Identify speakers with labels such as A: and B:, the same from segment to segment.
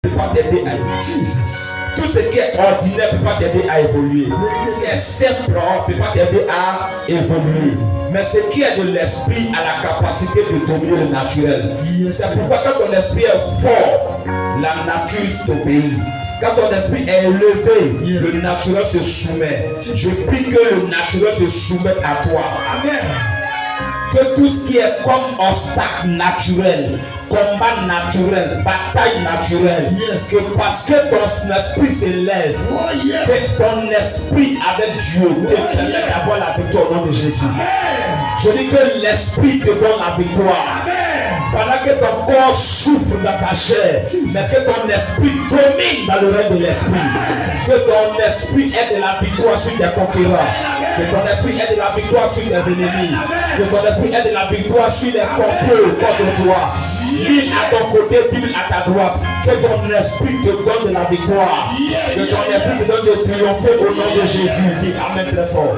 A: ne peut pas t'aider à tout ce qui est ordinaire ne peut pas t'aider à évoluer. Ce qui est simple ne peut pas t'aider à évoluer. Mais ce qui est de l'esprit a la capacité de dominer le naturel. C'est pourquoi quand ton esprit est fort, la nature t'obéit. Quand ton esprit est élevé, le naturel se soumet. Je prie que le naturel se soumette à toi. Amen. Que tout ce qui est comme obstacle naturel, combat naturel, bataille naturelle, que parce que ton esprit s'élève, que ton esprit avec Dieu te permet d'avoir la victoire au nom de Jésus. Je dis que l'esprit te donne la victoire. Pendant que ton corps souffre dans ta chair, mais que ton esprit domine dans le règne de l'esprit. Que ton esprit ait de la victoire sur des concurrents. Que ton esprit ait de la victoire sur des ennemis. Que ton esprit ait de la victoire sur les complots contre toi. L'île à ton côté, l'île à ta droite. Que ton esprit te donne de la victoire. Que ton esprit te donne de triompher au nom de Jésus. Dis Amen très fort.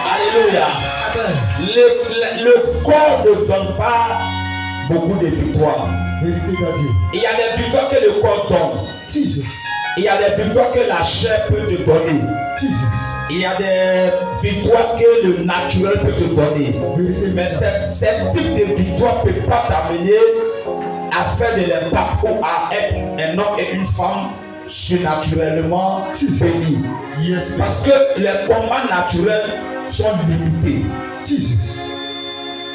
A: Alléluia. Le corps ne donne pas beaucoup de victoires. Il y a des victoires que le corps donne. Il y a des victoires que la chair peut te donner. Il y a des victoires que le naturel peut te donner. Mais ce type de victoire ne peut pas t'amener à faire de l'impact ou à être un homme et une femme surnaturellement bénis. Parce que les combats naturels sont limités.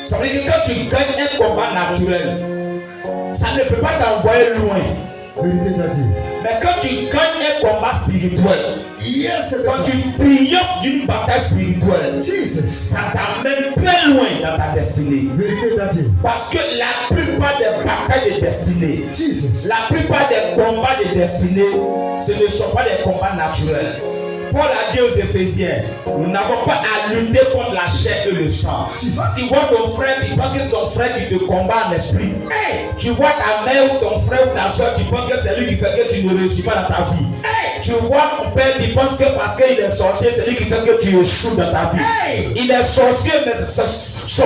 A: Ça veut dire que quand tu gagnes un combat naturel, ça ne peut pas t'envoyer loin. Mais quand tu gagnes un combat spirituel, quand tu triomphes d'une bataille spirituelle, ça t'amène très loin dans ta destinée. Parce que la plupart des batailles de destinée, la plupart des combats de destinée, ce ne sont pas des combats naturels. Paul a dit aux Éphésiens, nous n'avons pas à lutter contre la chair et le sang. Tu vois ton frère, tu penses que c'est ton frère qui te combat en esprit. Tu vois ta mère ou ton frère ou ta soeur, tu penses que c'est lui qui fait que tu ne réussis pas dans ta vie. Tu vois ton père, tu penses que parce qu'il est sorcier, c'est lui qui fait que tu échoues dans ta vie. Il est sorcier, mais son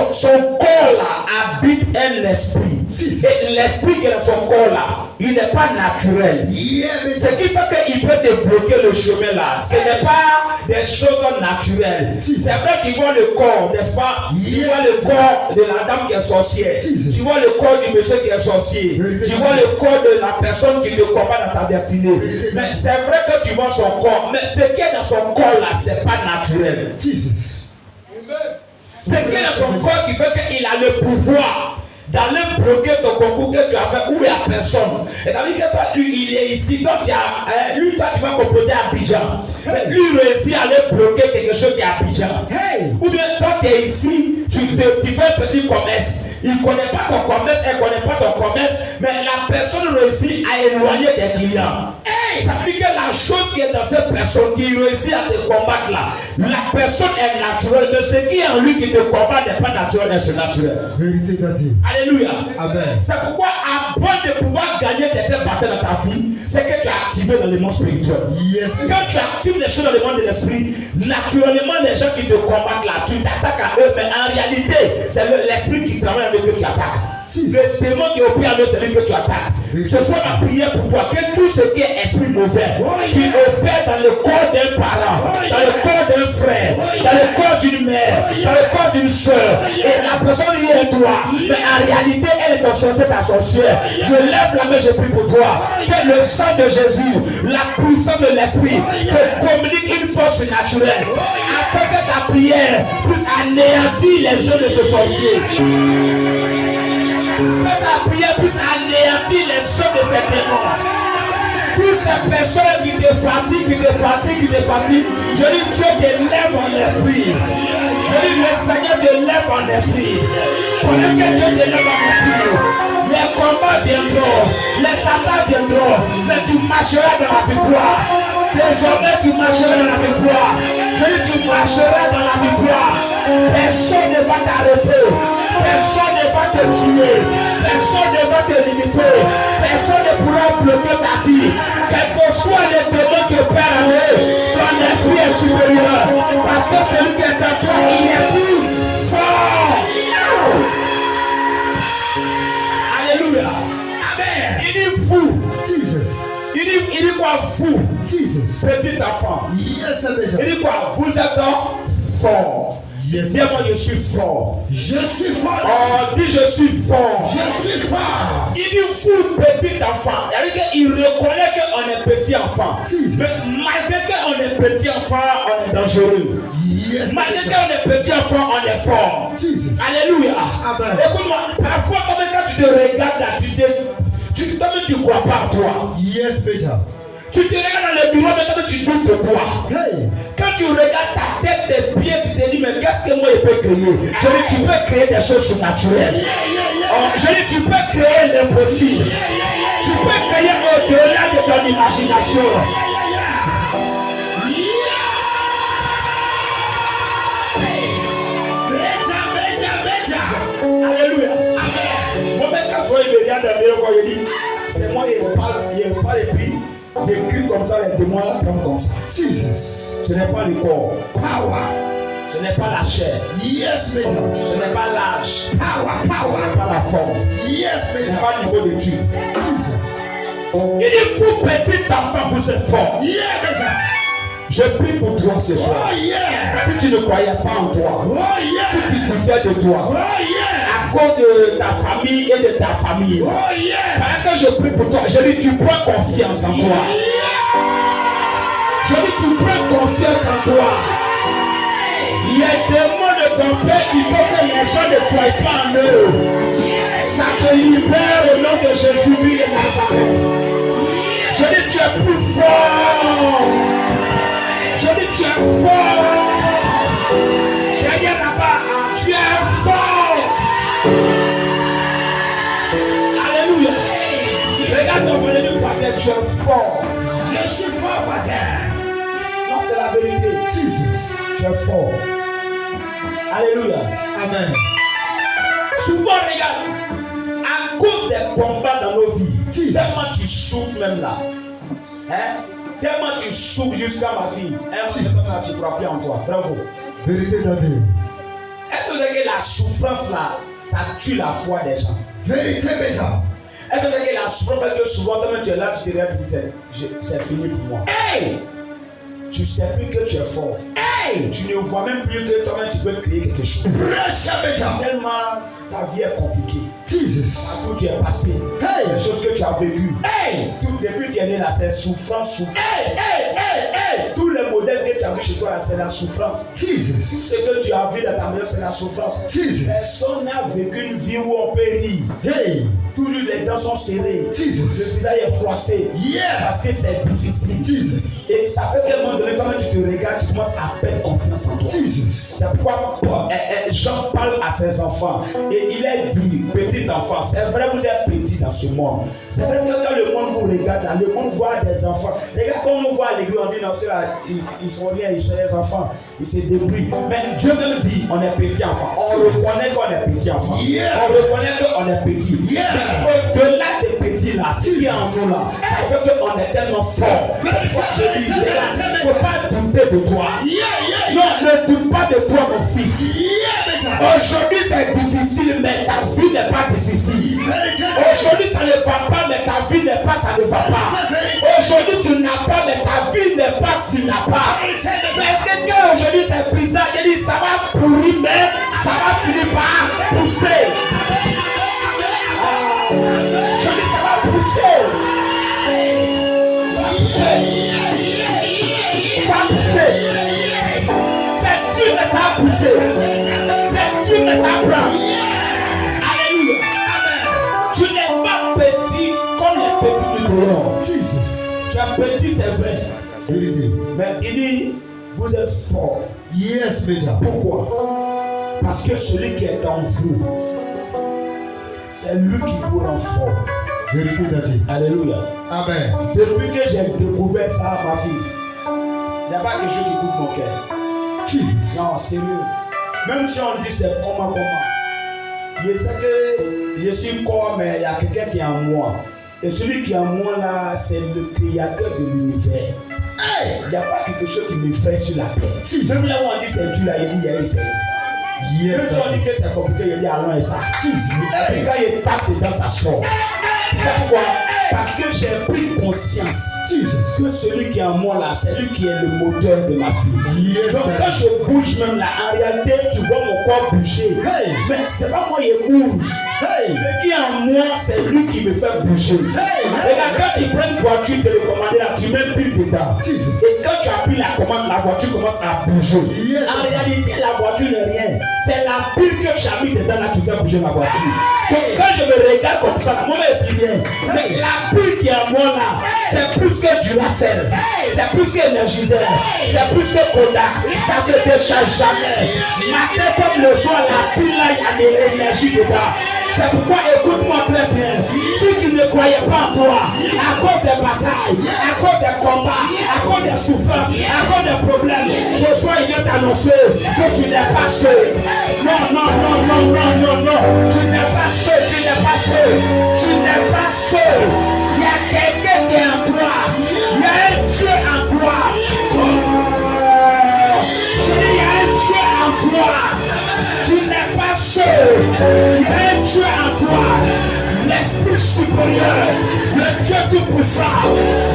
A: corps là habite un esprit. Et l'esprit qui est dans son corps là, il n'est pas naturel. Ce qui fait qu'il peut te bloquer le chemin là. Ce n'est pas des choses naturelles. C'est vrai qu'ils voient le corps, n'est-ce pas? Tu vois le corps de la dame qui est sorcière. Tu vois le corps du monsieur qui est sorcier. Tu vois le corps de la personne qui te combat dans ta destinée. Mais c'est vrai que tu vois son corps. Mais ce qui est dans son corps là, ce n'est pas naturel. Ce qui est dans son corps qui fait qu'il a le pouvoir d'aller bloquer ton concours que tu as fait où il n'y a personne. Et t'as dit que toi, lui, il est ici. Toi, tu vas composer à Abidjan. Mais lui, il réussit à aller bloquer quelque chose qui est à Abidjan. Ou bien toi, tu es ici, tu fais un petit commerce. Il ne connaît pas ton commerce, elle ne connaît pas ton commerce, mais la personne réussit à éloigner des clients. Ça veut dire que la chose qui est dans cette personne qui réussit à te combattre là, la personne est naturelle, mais ce qui est en lui qui te combat n'est pas naturel, c'est naturel. Alléluia. Amen. C'est pourquoi avant de pouvoir gagner tes batailles dans ta vie, c'est que tu as activé dans le monde spirituel. Quand tu actives les choses dans le monde de l'esprit, naturellement les gens qui te combattent là, tu t'attaques à eux, mais en réalité, c'est l'esprit qui travaille avec eux que tu attaques. Le démon qui opère avec celui que tu attaques. Ce soit ma prière pour toi, que tout ce qui est esprit mauvais, qui opère dans le corps d'un parent, dans le corps d'un frère, dans le corps d'une mère, dans le corps d'une soeur, et la personne y est toi, mais en réalité elle est ton sorcier, ta sorcière. Je lève la main, je prie pour toi, que le sang de Jésus, la puissance de l'esprit, te communique une force naturelle, afin que ta prière puisse anéantir les yeux de ce sorcier. Que ta prière puisse anéantir les choses de ces démons. Toutes ces personnes qui te fatiguent, je dis Dieu te lève en esprit. Je dis le Seigneur te lève en esprit. Pendant que Dieu te lève en esprit, les combats viendront, les attaques viendront, mais tu marcheras dans la victoire. Désormais tu marcheras dans la victoire. Je dis tu marcheras dans la victoire. Personne ne va t'arrêter. Personne ne va te tuer. Personne ne va te limiter. Personne ne pourra bloquer ta vie. Quel que soit le démon qui opère en eux, ton esprit est supérieur. Parce que celui qui est en toi, il est plus fort. Alléluia. Amen. Il dit vous.
B: Jesus.
A: Il dit quoi, vous?
B: Jesus.
A: Petit enfant.
B: Yes, Major.
A: Il dit quoi? Vous êtes fort.
B: Yes.
A: Dis-moi, je suis fort.
B: Je suis fort.
A: Oh, dis je suis fort.
B: Je suis fort.
A: Il dit vous, petit enfant. Il reconnaît qu'on est petit enfant.
B: Jesus.
A: Mais malgré qu'on est petit enfant, on est dangereux.
B: Yes.
A: Malgré qu'on est petit enfant, on est fort.
B: Jesus.
A: Alléluia.
B: Amen.
A: Écoute-moi, parfois, quand tu te regardes là, tu crois pas en toi.
B: Yes, Major.
A: Tu te regardes dans le bureau, mais tu doutes de toi.
B: Hey.
A: Quand tu regardes ta tête, tes pieds, tu te dis, mais qu'est-ce que moi je peux créer? Je dis, tu peux créer des choses surnaturelles. Oh, je dis, tu peux créer l'impossible. Tu peux créer au-delà de ton imagination. Alléluia. Moi, même quand je me regarde dans le bureau, je dis, c'est moi qui parle et puis j'écris comme ça, les démons attendent comme ça.
B: Jesus.
A: Ce n'est pas le corps.
B: Power.
A: Ce n'est pas la chair.
B: Yes, Major.
A: Ce n'est pas l'âge.
B: Power.
A: Ce
B: Power.
A: n'est pas la forme.
B: Yes,
A: Ce n'est
B: Major.
A: pas le niveau d'étude.
B: Jesus.
A: Il dit, vous petit enfant, vous êtes fort.
B: Yeah, Major.
A: Je prie pour toi ce soir.
B: Oh, yeah.
A: Si tu ne croyais pas en toi,
B: Oh,
A: si
B: yeah.
A: tu doutais de toi,
B: Oh, yeah.
A: à cause de ta famille et de ta famille,
B: Oh, yeah.
A: pendant que je prie pour toi, je dis, tu prends confiance en toi. Je dis, tu prends confiance en toi. Les démons de ton père, il faut que les gens ne croient pas en eux. Ça te libère au nom de Jésus-Christ de Nazareth. Je dis, tu es plus fort. Je dis, tu es fort. Derrière là-bas, tu es fort. Alléluia. Regarde ton voisin du voisin, tu es fort.
B: Je suis fort, voisin.
A: Non, c'est la vérité.
B: Jesus.
A: Tu es fort. Alléluia.
B: Amen.
A: Souvent, regarde, à cause des combats dans nos vies,
B: Jesus.
A: tellement tu souffres même là. Hein? Tellement tu souffres jusqu'à ma fille. Tu ne crois plus en toi. Bravo.
B: Vérité d'Adieu.
A: Est-ce que vous savez que la souffrance là, ça tue la foi des gens?
B: Vérité, Major.
A: Est-ce que vous savez que la souffrance fait que souvent, quand tu es là, tu te regardes, tu dis, c'est fini pour moi. Hey! Tu ne sais plus que tu es fort. Hey! Tu ne vois même plus que toi-même tu peux créer quelque chose. Tellement ta vie est compliquée.
B: Jesus.
A: Tout tu es passé.
B: Hey!
A: Les choses que tu as vécues. Hey! Tout depuis que tu es né là, c'est souffrance, souffrance. Hey! Hey! Hey! Hey! Tous les modèles que tu as vu chez toi là, c'est la souffrance. Tout
B: Jesus.
A: ce que tu as vu dans ta maison, c'est la souffrance.
B: Jesus.
A: Personne n'a vécu une vie où on peut rire.
B: Hey!
A: Toujours les dents sont serrées.
B: Jesus.
A: Le visage est froissé.
B: Yeah.
A: Parce que c'est difficile.
B: Jesus.
A: Et ça fait qu'à un moment donné, quand tu te regardes, tu commences à perdre confiance en toi.
B: Jesus.
A: C'est pourquoi Jean parle à ses enfants. Et il est dit, petit enfant, c'est vrai, vous êtes petit dans ce monde. C'est vrai que quand le monde vous regarde, le monde voit des enfants. Regarde, quand on voit à l'église, on dit, non, ceux-là, ils sont rien, ils sont des enfants. Ils se débrouillent. Mais Dieu même dit, on est petit enfant. On reconnaît qu'on est petit enfant.
B: Yeah.
A: On reconnaît qu'on est petit.
B: Yeah.
A: Mais au-delà des petits là, ce qui est en nous là, ça fait qu'on est tellement fort. Je dis, il ne faut pas douter de toi.
B: Yeah, yeah,
A: Non, ne doute pas de toi, mon fils.
B: yeah.
A: Aujourd'hui, c'est difficile, mais ta vie n'est pas difficile. Aujourd'hui, ça ne va pas, mais ta vie n'est pas, ça ne va pas. Aujourd'hui, tu n'as pas, mais ta vie n'est pas, tu n'as pas. C'est quelqu'un aujourd'hui, c'est bizarre. Il dit, ça va pourrir, mais ça va finir par pousser. Je dis, ça va pousser. Ça va pousser. Ça va pousser. C'est Dieu, mais ça va pousser. C'est Dieu, mais ça prend. Alléluia. Tu n'es pas petit comme les petits du dehors.
B: Jesus.
A: Tu es petit, c'est vrai.
B: Vérité.
A: Mais il dit, vous êtes fort.
B: Yes, Major.
A: Pourquoi? Parce que celui qui est en vous, c'est lui qui vous rend fort.
B: Vérité d'Adieu.
A: Alléluia.
B: Amen.
A: Depuis que j'ai découvert ça, ma fille, il n'y a pas quelque chose qui coupe mon cœur.
B: Jesus.
A: Non, sérieux. Même si on dit c'est comment. Je sais que je suis corps, mais il y a quelqu'un qui est en moi. Et celui qui est en moi là, c'est le créateur de l'univers.
B: Hey!
A: Il n'y a pas quelque chose qui me fait sur la terre. Même là où on dit c'est Dieu, là, il dit, il essaie.
B: Yes,
A: Même si on dit que c'est compliqué, il dit allons et ça.
B: Jesus.
A: Et puis quand il tape dedans, ça sort. C'est pourquoi Parce que j'ai pris conscience que celui qui est en moi là, c'est lui qui est le moteur de ma vie. Donc quand je bouge même là, en réalité, tu vois mon corps bouger. Mais c'est pas moi qui bouge. Ce qui est en moi, c'est lui qui me fait bouger. Et là, quand tu prends une voiture télécommandée là, tu mets pile dedans. Et quand tu appuies la commande, la voiture commence à bouger. En réalité, la voiture n'est rien. C'est la pile que tu as mis dedans là qui fait bouger la voiture. Donc quand je me regarde comme ça, moi je suis bien. Mais la pile qui est en moi là, c'est plus que Duracell, c'est plus que Energizer, c'est plus que Kodak. Ça ne se décharge jamais. Matin comme le soir, la pile là, il y a de l'énergie dedans. C'est pourquoi écoute-moi très bien. Si tu ne croyais pas en toi, à cause des batailles, à cause des combats, à cause des souffrances, à cause des problèmes, ce soir il vient t'annoncer que tu n'es pas seul. Non, non, non, non, non, non, non. Tu n'es pas seul, tu n'es pas seul. Tu n'es pas seul. Il y a quelqu'un qui est en toi. Il y a un Dieu en toi. Oh. Je dis, il y a un Dieu en toi. Tu n'es pas seul. Il y a un Dieu en toi. L'Esprit supérieur, le Dieu tout-puissant,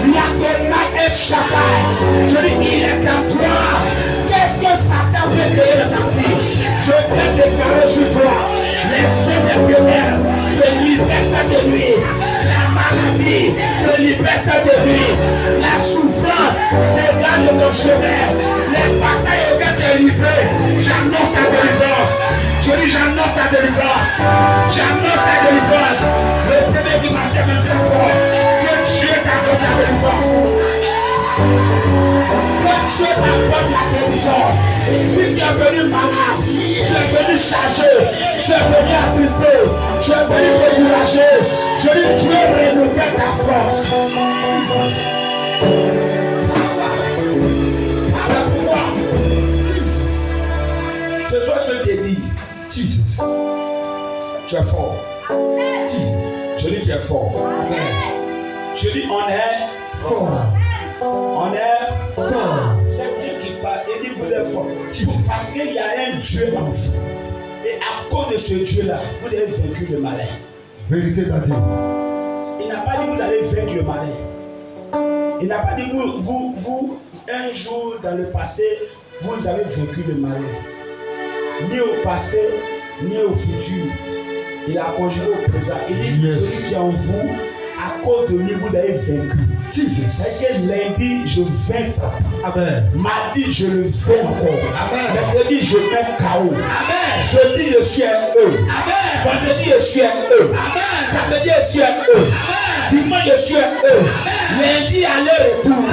A: Yahweh et Shaddai. Je dis, il est en toi. Qu'est-ce que Satan veut créer de ta vie? Je viens déclarer sur toi les yeux des pionniers te libèrent cette nuit. La maladie te libère cette nuit. La souffrance te garde ton chemin. Les batailles auxquelles tu es livré, j'annonce ta délivrance. Je dis, j'annonce ta délivrance. J'annonce ta délivrance. Le premier qui m'a fait un très fort, que Dieu t'accorde ta délivrance. Que Dieu t'accorde la délivrance. Si tu es venu malade, tu es venu chargé, tu es venu attristé, tu es venu découragé, je dis, Dieu renouvelle ta force. C'est pourquoi ce soir je te dis, Jesus, tu es fort. Je dis, tu es fort. Je dis, on est fort. On est fort. C'est Dieu qui parle et dit, vous êtes fort. Parce qu'il y a un Dieu en vous. Et à cause de ce Dieu-là, vous avez vaincu le malin.
B: Vérité d'Adieu.
A: Il n'a pas dit vous allez vaincre le malin. Il n'a pas dit vous, un jour dans le passé, vous avez vaincu le malin. Ni au passé, ni au futur. Il a conjugué au présent. Il dit celui qui est en vous, à cause de lui, vous avez vaincu. C'est que lundi, je vainc ça.
B: Amen.
A: Mardi, je le vainc encore.
B: Amen.
A: Mercredi, je mets KO.
B: Amen.
A: Jeudi, je suis un E.
B: Amen.
A: Vendredi, je suis un E.
B: Amen.
A: Samedi, je suis un E. Dimanche, je suis un E. Lundi, aller-retour.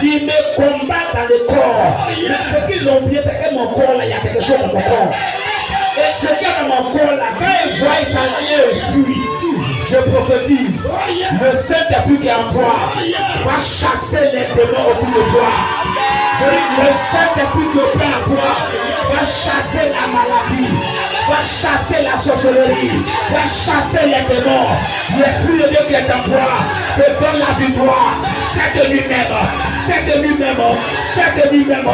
A: Ils me combattent dans le corps. Mais ce qu'ils ont oublié, c'est que mon corps, là, il y a quelque chose dans mon corps. Et ce qu'il y a dans mon corps, là, quand ils voient, ils s'en fuient. Je prophétise, le Saint-Esprit qui est en toi va chasser les démons autour de toi. Je dis, le Saint-Esprit qui est en toi va chasser la maladie, va chasser la sorcellerie, va chasser les démons. L'Esprit de Dieu qui est en toi te donne la victoire. C'est de lui-même, c'est de lui-même, c'est de lui-même.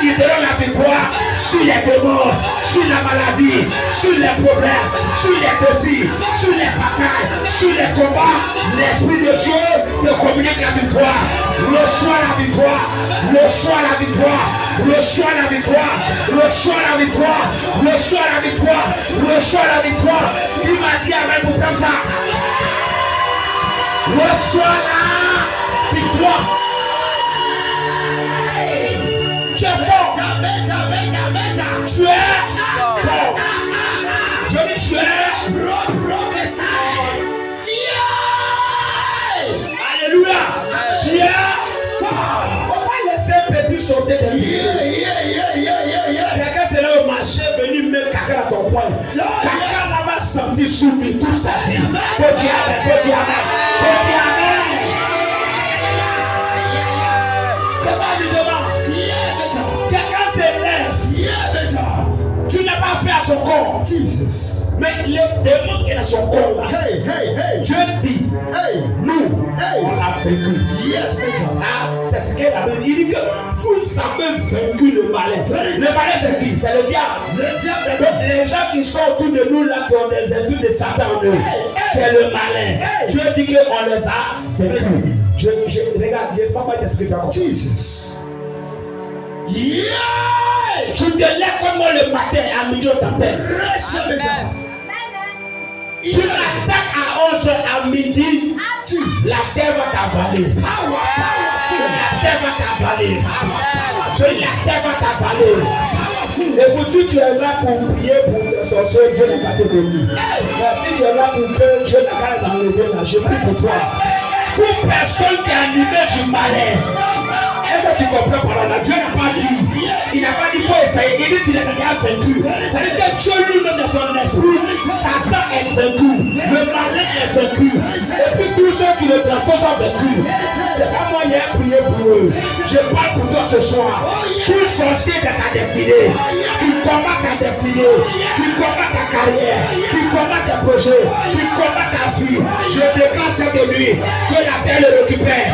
A: Il te donne la victoire sur les démons, sur la maladie, sur les problèmes, sur les défis, sur les batailles, sur les combats. L'Esprit de Dieu te communique la victoire. Reçois la victoire, reçois la victoire, reçois la victoire, reçois la victoire, reçois la victoire, reçois la victoire. Il m'a dit avec vous comme ça. Reçois la victoire. Tu es fort. Tu es fort. Je dis tu es professeur. Alléluia. Tu es fort. Faut pas laisser petit sorcier de dire. Quelqu'un c'est là au marché venu mettre caca dans ton coin. Caca là-bas senti soumis toute sa vie. Faut dire amen. Faut dire amen. Faut dire amen. C'est pas du devant. Quelqu'un s'élève. Tu n'as pas fait à son corps.
B: Jesus.
A: Mais le démon qui est dans son corps là, Dieu dit, nous, on l'a vaincu.
B: Yes,
A: Ah, c'est ce qu'elle a dit. Il dit que vous avez vaincu le malin. Le malin c'est qui? C'est le diable. Donc les gens qui sont autour de nous là, qui ont des esprits de Satan en eux, C'est le malin. Dieu dit qu'on les a vaincus. Regarde, je ne sais pas t'expliquer tu as compris.
B: Jesus.
A: Yeah! Tu te lèves comme moi le matin à midi au t'appelles. Tu l'attaques à 11h à midi. La terre va t'avaler. La terre va t'avaler. La terre va t'avaler. Et si tu es là pour prier pour te sortir, Dieu n'est pas te bénir. Si tu es là pour que Dieu n'a pas enlevé là, je prie pour toi. Toute personne qui est animée du malin. Est-ce que tu comprends par là? Dieu n'a pas dit. Il n'a pas dit qu'il faut essayer. Il dit qu'il est déjà vaincu. Ça veut dire que Dieu lui-même dans son esprit, Satan est vaincu. Le malin est vaincu. Et puis tous ceux qui le transforment sont vaincus. C'est pas moi qui ai prié pour eux. Je parle pour toi ce soir. Tout sorcier de ta destinée, qui combat ta destinée, qui combat ta carrière, qui combat tes projets, qui combat ta vie. Je déclare cette nuit que la terre le récupère.